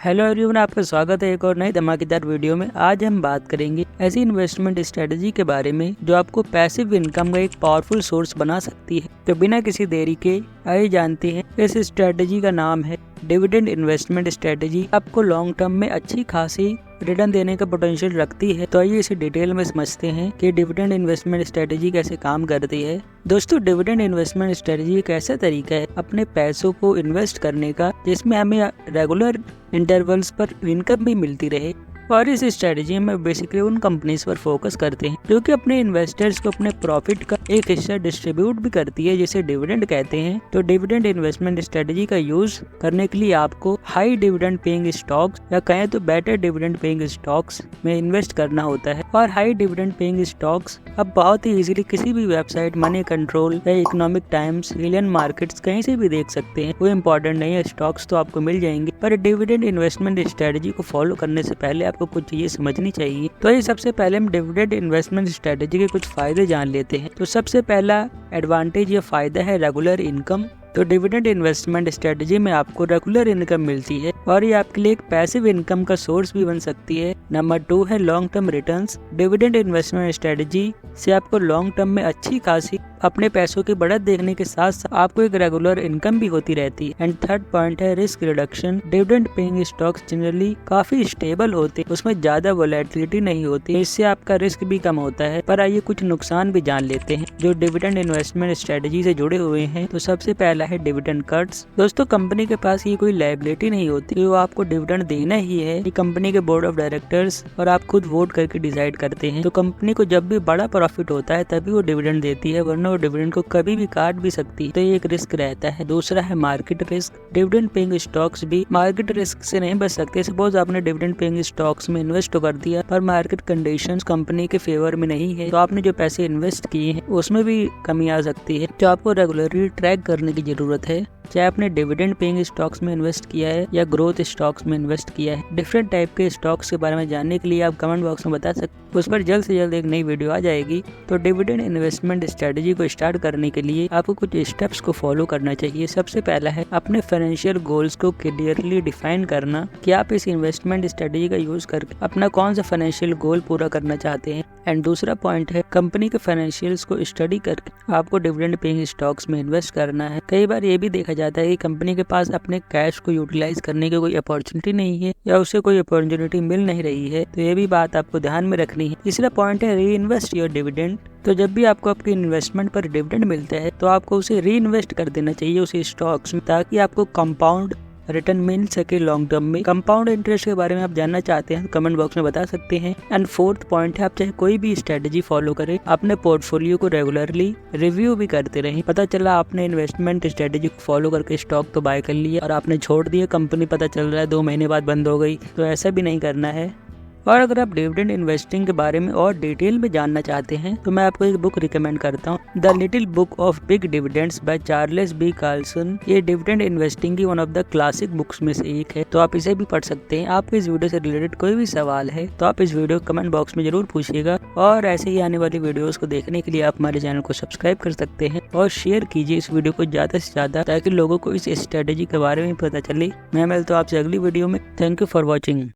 Hello everyone, आपका स्वागत है एक और नई धमाकेदार वीडियो में। आज हम बात करेंगे ऐसी इन्वेस्टमेंट स्ट्रेटजी के बारे में जो आपको पैसिव इनकम का एक पावरफुल सोर्स बना सकती है। तो बिना किसी देरी के आइए जानते हैं। इस स्ट्रेटजी का नाम है डिविडेंड इन्वेस्टमेंट स्ट्रेटजी। आपको लॉन्ग टर्म में अच्छी खासी रिटर्न देने का पोटेंशियल रखती है। तो आइए इसे डिटेल में समझते हैं कि डिविडेंड इन्वेस्टमेंट स्ट्रेटजी कैसे काम करती है। दोस्तों, डिविडेंड इन्वेस्टमेंट स्ट्रेटजी एक ऐसा तरीका है अपने पैसों को इन्वेस्ट करने का जिसमें हमें रेगुलर इंटरवल्स पर इनकम भी मिलती रहे। और इस स्ट्रेटजी में बेसिकली उन कंपनीज पर फोकस करते हैं जो कि अपने इन्वेस्टर्स को अपने प्रॉफिट का एक हिस्सा डिस्ट्रीब्यूट भी करती है, जिसे डिविडेंड कहते हैं। तो डिविडेंड इन्वेस्टमेंट स्ट्रेटजी का यूज करने के लिए आपको हाई डिविडेंड पेइंग स्टॉक्स या कहें तो बेटर डिविडेंड पेइंग स्टॉक्स में इन्वेस्ट करना होता है। और हाई डिविडेंड पेइंग स्टॉक्स अब बहुत ही इजीली किसी भी वेबसाइट, मनी कंट्रोल या इकोनॉमिक टाइम्स, एलियन मार्केट्स कहीं से भी देख सकते हैं। वो इम्पोर्टेंट नहीं है, स्टॉक्स तो आपको मिल जाएंगे। पर डिविडेंड इन्वेस्टमेंट स्ट्रेटजी को फॉलो करने से पहले आपको कुछ चीजें समझनी चाहिए। तो ये सबसे पहले हम डिविडेंड इन्वेस्टमेंट स्ट्रेटजी के कुछ फायदे जान लेते हैं। तो सबसे पहला एडवांटेज या फायदा है रेगुलर इनकम। तो डिविडेंड इन्वेस्टमेंट स्ट्रेटजी में आपको रेगुलर इनकम मिलती है और ये आपके लिए एक पैसिव इनकम का सोर्स भी बन सकती है। नंबर 2 है long term returns. Dividend investment strategy से आपको लॉन्ग टर्म में अच्छी खासी अपने पैसों की बढ़त देखने के साथ साथ आपको एक रेगुलर इनकम भी होती रहती है। एंड थर्ड पॉइंट है risk reduction. Dividend paying stocks generally काफी स्टेबल होते हैं, उसमें ज्यादा वोलेटिलिटी नहीं होती, इससे आपका रिस्क भी कम होता है। पर आइए कुछ नुकसान भी जान लेते हैं जो डिविडेंड इन्वेस्टमेंट स्ट्रेटजी से जुड़े हुए हैं। तो सबसे पहला है डिविडेंड कट्स। दोस्तों, कंपनी के पास ये कोई लायबिलिटी नहीं होती, वो आपको डिविडेंड देना ही है। ये कंपनी के बोर्ड ऑफ डायरेक्टर्स और आप खुद वोट करके डिसाइड करते हैं। तो कंपनी को जब भी बड़ा प्रॉफिट होता है तभी वो डिविडेंड देती है, वरना वो डिविडेंड को कभी भी काट भी सकती है। तो ये एक रिस्क रहता है। दूसरा है market risk. Dividend paying stocks भी मार्केट रिस्क से नहीं बच सकते। सपोज आपने डिविडेंड पेइंग स्टॉक्स में इन्वेस्ट कर दिया पर मार्केट कंडीशंस कंपनी के फेवर में नहीं है, तो आपने जो पैसे इन्वेस्ट किए हैं उसमें भी कमी आ सकती है। तो आपको रेगुलरली ट्रैक करने की जरूरत है, चाहे आपने डिविडेंड पेइंग स्टॉक्स में इन्वेस्ट किया है या ग्रोथ स्टॉक्स में इन्वेस्ट किया है। डिफरेंट टाइप के स्टॉक्स के बारे में जानने के लिए आप कमेंट बॉक्स में बता सकते हैं, उस पर जल्द से जल्द एक नई वीडियो आ जाएगी। तो डिविडेंड इन्वेस्टमेंट स्ट्रेटजी को स्टार्ट करने के लिए आपको कुछ स्टेप्स को फॉलो करना चाहिए। सबसे पहला है अपने फाइनेंशियल गोल्स को क्लियरली डिफाइन करना कि आप इस इन्वेस्टमेंट स्ट्रेटजी का यूज करके अपना कौन सा फाइनेंशियल गोल पूरा करना चाहते हैं। एंड दूसरा पॉइंट है कंपनी के फाइनेंशियल्स को स्टडी करके आपको डिविडेंड पेइंग स्टॉक्स में इन्वेस्ट करना है। कई बार ये भी देखा जाता है कि कंपनी के पास अपने कैश को यूटिलाइज करने की कोई अपॉर्चुनिटी नहीं है या उसे कोई अपॉर्चुनिटी मिल नहीं रही है, तो ये भी बात आपको ध्यान में रखनी है। तीसरा पॉइंट है री इन्वेस्ट योर डिविडेंड। तो जब भी आपको आपकी इन्वेस्टमेंट पर डिविडेंड मिलता है तो आपको उसे री इन्वेस्ट कर देना चाहिए उसी स्टॉक्स में, ताकि आपको कंपाउंड रिटर्न मिल सके लॉन्ग टर्म में। कंपाउंड इंटरेस्ट के बारे में आप जानना चाहते हैं तो कमेंट बॉक्स में बता सकते हैं। एंड फोर्थ पॉइंट है आप चाहे कोई भी स्ट्रेटजी फॉलो करें, अपने पोर्टफोलियो को रेगुलरली रिव्यू भी करते रहें। पता चला आपने इन्वेस्टमेंट स्ट्रेटजी को फॉलो करके स्टॉक तो बाय कर लिया और आपने छोड़ दिया, कंपनी पता चल रहा है 2 महीने बाद बंद हो गई, तो ऐसा भी नहीं करना है। और अगर आप डिविडेंड इन्वेस्टिंग के बारे में और डिटेल में जानना चाहते हैं तो मैं आपको एक बुक रिकमेंड करता हूँ, the little book of big dividends by Charles B Carlson. ये डिविडेंड इन्वेस्टिंग की one of the classic books में से एक है, तो आप इसे भी पढ़ सकते हैं। आपको इस वीडियो से रिलेटेड कोई भी सवाल है तो आप इस वीडियो कमेंट बॉक्स में जरूर पूछिएगा। और ऐसे ही आने वाली वीडियोस को देखने के लिए आप हमारे चैनल को सब्सक्राइब कर सकते हैं और शेयर कीजिए इस वीडियो को ज्यादा से ज्यादा, ताकि लोगों को इस स्ट्रेटेजी के बारे में पता चले। मैं मिलता हूं आपसे अगली वीडियो में। Thank you for watching.